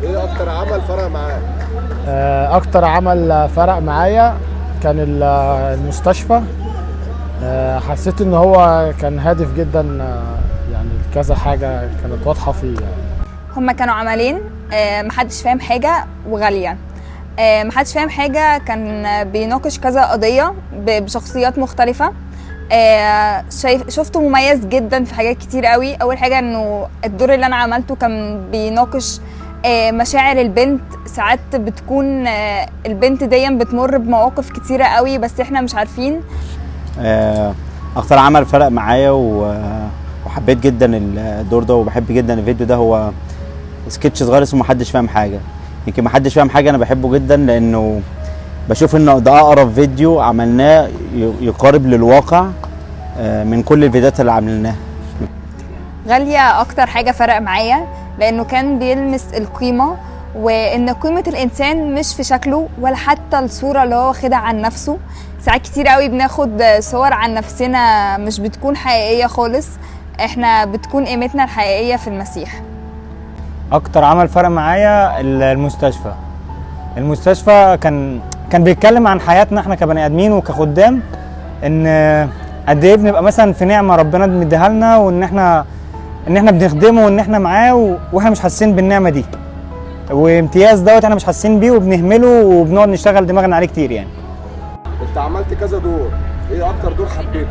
ايه اكتر عمل فرق معاك؟ اكتر عمل فرق معايا كان المستشفى. حسيت ان هو كان هادف جدا، يعني كذا حاجه كانت واضحه فيه يعني. هما كانوا عملين، محدش فاهم حاجه وغاليه. محدش فاهم حاجه كان بيناقش كذا قضيه بشخصيات مختلفه. شفته مميز جدا في حاجات كتير قوي. اول حاجه انه الدور اللي انا عملته كان بيناقش مشاعر البنت. ساعات بتكون البنت دي بتمر بمواقف كتيره قوي بس احنا مش عارفين. اكتر عمل فرق معايا وحبيت جدا الدور ده وبحب جدا الفيديو ده هو سكتش صغير اسمه محدش فاهم حاجه. يمكن محدش فاهم حاجه انا بحبه جدا لانه بشوف انه ده اقرب فيديو عملناه يقارب للواقع من كل الفيديوهات اللي عملناها. غاليه اكتر حاجه فرق معايا لانه كان بيلمس القيمه، وان قيمه الانسان مش في شكله ولا حتى الصوره اللي هو واخدها عن نفسه. ساعات كتير قوي بناخد صور عن نفسنا مش بتكون حقيقيه خالص، احنا بتكون قيمتنا الحقيقيه في المسيح. اكتر عمل فرق معايا المستشفى كان بيتكلم عن حياتنا احنا كبني ادمين وكخدام، ان قد ايه بنبقى مثلا في نعمه ربنا مديها لنا، وان احنا بنخدمه وان احنا معاه واحنا مش حاسين بالنعمه دي، وامتياز دوت احنا مش حاسين بيه وبنهمله وبنقعد نشتغل دماغنا عليه كتير يعني. انت عملت كذا دور، ايه اكتر دور حبيته؟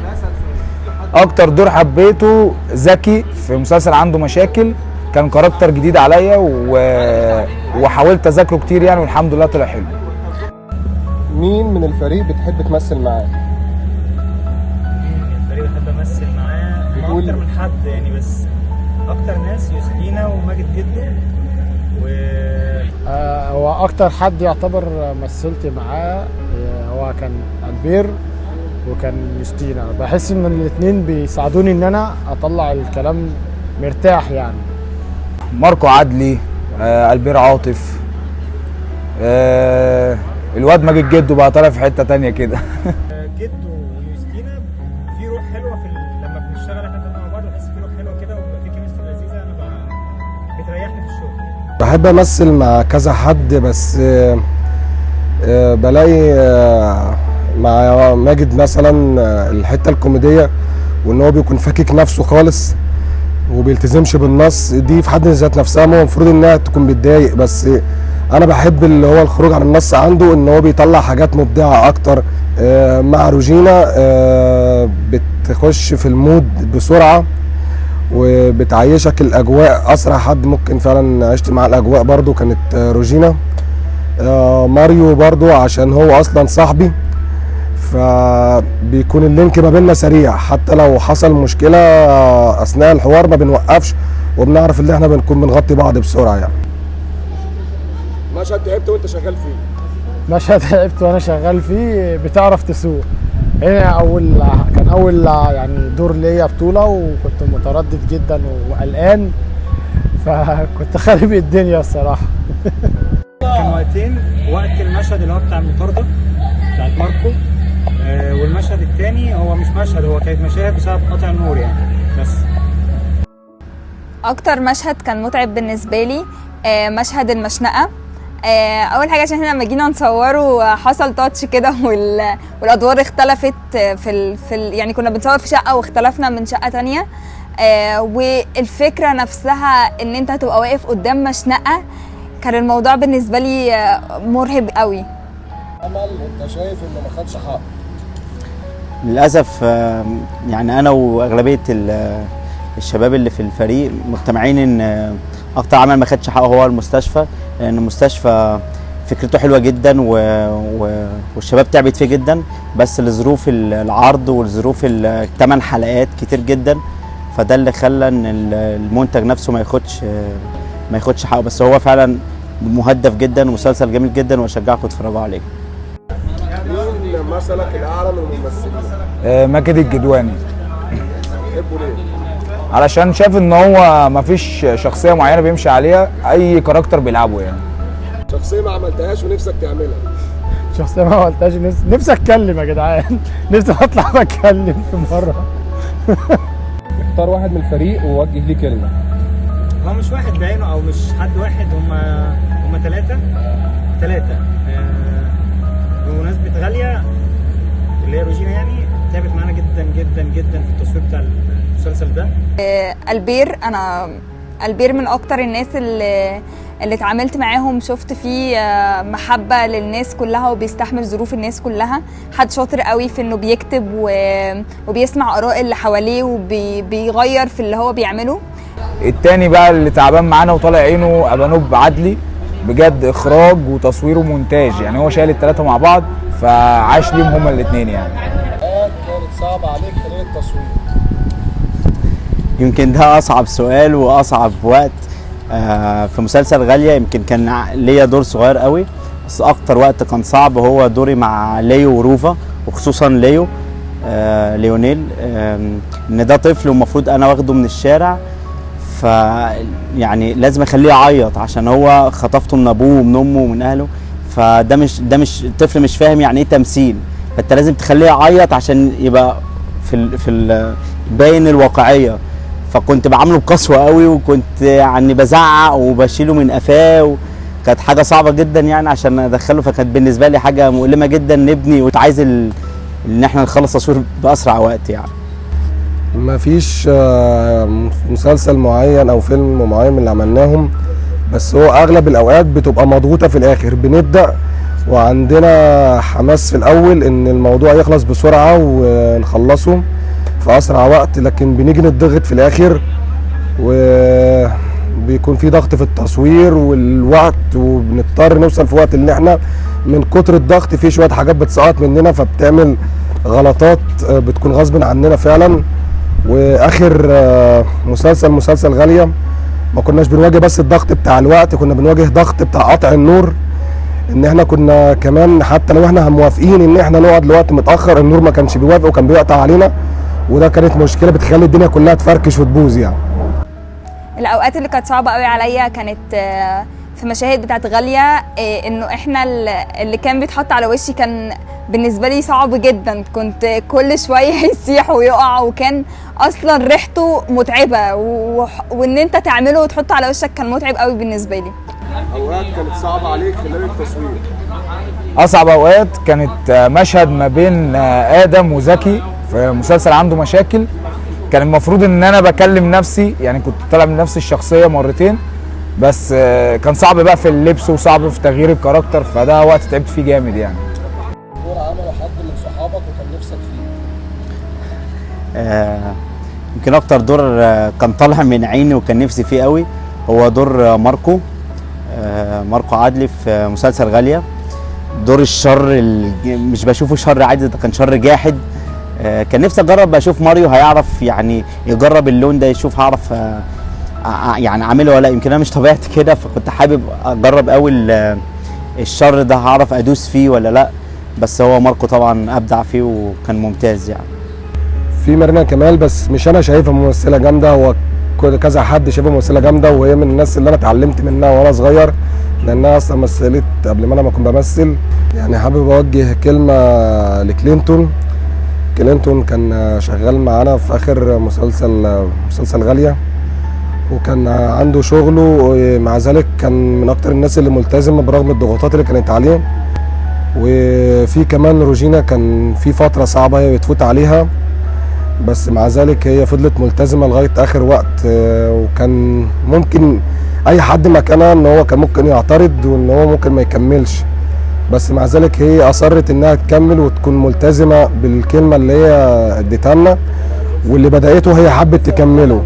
اكتر دور حبيته زكي في مسلسل عنده مشاكل. كان كاركتر جديد عليا وحاولت اذاكره كتير يعني، والحمد لله طلع حلو. مين من الفريق بتحب تمثل معاه؟ الفريق بحب امثل معاه اكتر من حد يعني، بس اكتر ناس يوستينا وماجد جدو هو اكتر حد يعتبر مثلت معاه هو كان البير وكان يوستينا. بحس ان الاثنين بيساعدوني ان انا اطلع الكلام مرتاح يعني. ماركو عدلي، البير عاطف، الواد ماجد جدو بقى طالع في حته تانية كده. جدو ويوستينا في روح حلوه لما بنشتغل احنا مع بعض بحس في روح حلوه كده وبيبقى في كيمستري لذيذه. بتريحني في الشغل. بحب امثل مع كذا حد بس بلاقي مع ماجد مثلا الحته الكوميديه وان هو بيكون فاكك نفسه خالص وبيلتزمش بالنص. دي في حد ذات نفسها المفروض انها تكون بتضايق، بس انا بحب اللي هو الخروج عن النص عنده، ان هو بيطلع حاجات مبدعه اكتر. مع روجينا بتخش في المود بسرعه وبتعيشك الاجواء اسرع. حد ممكن فعلا عشت مع الاجواء برضو كانت روجينا. ماريو برضو عشان هو اصلا صاحبي، فبيكون اللينك ما بيننا سريع، حتى لو حصل مشكله اثناء الحوار ما بنوقفش وبنعرف ان احنا بنكون بنغطي بعض بسرعه يعني. مشهد تعبت وانت شغال فيه؟ مشهد تعبت وانا شغال فيه بتعرف تسوق. هنا كان اول يعني دور ليا بطوله، وكنت متردد جدا وقلقان، فكنت خارب الدنيا الصراحه. كان وقتين، وقت المشهد اللي هو بتاع المطارده بتاعت ماركو، والمشهد الثاني هو مش مشهد، هو كانت مشاهد بسبب قطع النور يعني. بس اكتر مشهد كان متعب بالنسبه لي مشهد المشنقه. اول حاجه عشان احنا لما جينا نصوره حصل تاتش كده والادوار اختلفت يعني كنا بنصور في شقه واختلفنا من شقه تانية. والفكره نفسها ان انت هتبقى واقف قدام مشنقه، كان الموضوع بالنسبه لي مرهب قوي. عمل انت شايف انه ما خدش حقه؟ للاسف يعني انا واغلبيه الشباب اللي في الفريق مجتمعين ان اكتر عمل ما خدش حقه هو المستشفى، لان المستشفى فكرته حلوه جدا والشباب تعبت فيه جدا، بس لظروف العرض والظروف الثمان حلقات كتير جدا، فده اللي خلى ان المنتج نفسه ما ياخدش حقه. بس هو فعلا مهدف جدا ومسلسل جميل جدا واشجعكم تتفرجوا عليه. مين مثلك الاعلى من الممثلين؟ ماجد الجدواني. تحبه ليه؟ علشان شايف ان هو مفيش شخصيه معينه بيمشي عليها، اي كاركتر بيلعبه يعني. شخصيه ما عملتهاش ونفسك تعملها؟ شخصيه ما عملتهاش نفسي اتكلم يا جدعان. نفسي اطلع بتكلم في مره. اختار واحد من الفريق ووجه ليه كلمه. هو مش واحد بعينه او مش حد واحد، هم ثلاثه. بمناسبه غاليه اللي هي روجينا، يعني تعبت معانا جدا جدا جدا في التصوير بتاع المسلسل ده. البير من اكتر الناس اللي اتعاملت معاهم، شفت فيه محبة للناس كلها وبيستحمل ظروف الناس كلها. حد شاطر قوي في انه بيكتب وبيسمع اراء اللي حواليه وبيغير في اللي هو بيعمله. التاني بقى اللي تعبان معانا وطالع عينه ابانوب عدلي، بجد اخراج وتصوير ومونتاج، يعني هو شايل الثلاثه مع بعض، فعاش ليهم هما الاثنين. يعني كانت صعبه عليك خلال التصوير؟ يمكن ده اصعب سؤال واصعب وقت في مسلسل غاليه. يمكن كان ليا دور صغير قوي، بس اكتر وقت كان صعب هو دوري مع ليو وروفا، وخصوصا ليونيل، ان ده طفل ومفروض انا واخده من الشارع، ف يعني لازم اخليه يعيط عشان هو خطفته من ابوه ومن امه ومن اهله. فده مش الطفل مش فاهم يعني ايه تمثيل، فانت لازم تخليه يعيط عشان يبقى في باين الواقعيه. فكنت بعامله بقسوه قوي، وكنت يعني بزعق وبشيله من قفاه، كانت حاجه صعبه جدا يعني عشان ادخله. فكانت بالنسبه لي حاجه مؤلمه جدا نبني، وعايز ان احنا نخلص تصوير باسرع وقت. يعني ما فيش مسلسل معين او فيلم معين من اللي عملناهم، بس هو اغلب الاوقات بتبقى مضغوطه في الاخر. بنبدا وعندنا حماس في الاول ان الموضوع يخلص بسرعه ونخلصه في اسرع وقت، لكن بنيجي نضغط في الاخر وبيكون في ضغط في التصوير والوقت، وبنضطر نوصل في وقت اللي احنا من كتر الضغط في شويه حاجات بتسقط مننا، فبتعمل غلطات بتكون غصب عننا فعلا. واخر مسلسل غاليه ما كناش بنواجه بس الضغط بتاع الوقت، كنا بنواجه ضغط بتاع قطع النور، ان احنا كنا كمان حتى لو احنا موافقين ان احنا نقعد لوقت متاخر النور ما كانش بيوافق وكان بيقطع علينا، وده كانت مشكله بتخلي الدنيا كلها تفركش وتبوظ. يعني الاوقات اللي كانت صعبه قوي عليا كانت في مشاهد بتاعت غاليه، انه احنا اللي كان بيتحط على وشي كان بالنسبه لي صعب جدا. كنت كل شويه يسيح ويقع، وكان اصلا ريحته متعبه، وان انت تعمله وتحطه على وشك كان متعب قوي بالنسبه لي. اوقات كانت صعبه عليك خلال التصوير؟ اصعب اوقات كانت مشهد ما بين ادم وزكي في مسلسل عنده مشاكل. كان المفروض ان انا بكلم نفسي، يعني كنت طالع من نفس الشخصيه مرتين، بس كان صعب بقى في اللبس وصعب في تغيير الكاركتر، فده وقت تعبت فيه جامد. يعني دور عمله حد من صحابك وكان نفسك فيه؟ يمكن اكتر دور كان طالع من عيني وكان نفسي فيه قوي هو دور ماركو عدلي في مسلسل غاليه. دور الشر مش بشوفه شر عادي، ده كان شر جاحد. كان نفسي اجرب اشوف ماريو هيعرف يعني يجرب اللون ده، يشوف هعرف يعني اعمله ولا. يمكن انا مش طبيعتي كده، فكنت حابب اجرب قوي الشر ده هعرف ادوس فيه ولا لا. بس هو ماركو طبعا ابدع فيه وكان ممتاز. يعني في مارينا كمال، بس مش انا شايفها ممثله جامده، هو كذا حد شايفها ممثله جامده، وهي من الناس اللي انا اتعلمت منها وانا صغير، لانها اصلا مثلت قبل ما انا ما كنت بمثل. يعني حابب اوجه كلمه لكلينتون. كلينتون كان شغال معانا في اخر مسلسل غاليه، وكان عنده شغله، ومع ذلك كان من اكتر الناس اللي ملتزمه برغم الضغوطات اللي كانت عليه. وفي كمان روجينا كان في فتره صعبه هي بتفوت عليها، بس مع ذلك هي فضلت ملتزمه لغايه اخر وقت. وكان ممكن اي حد مكانها ان هو كان ممكن يعترض وان هو ممكن ما يكملش، بس مع ذلك هي اصرت انها تكمل وتكون ملتزمه بالكلمه اللي هي اديتها لنا، واللي بدأته هي حبت تكمله.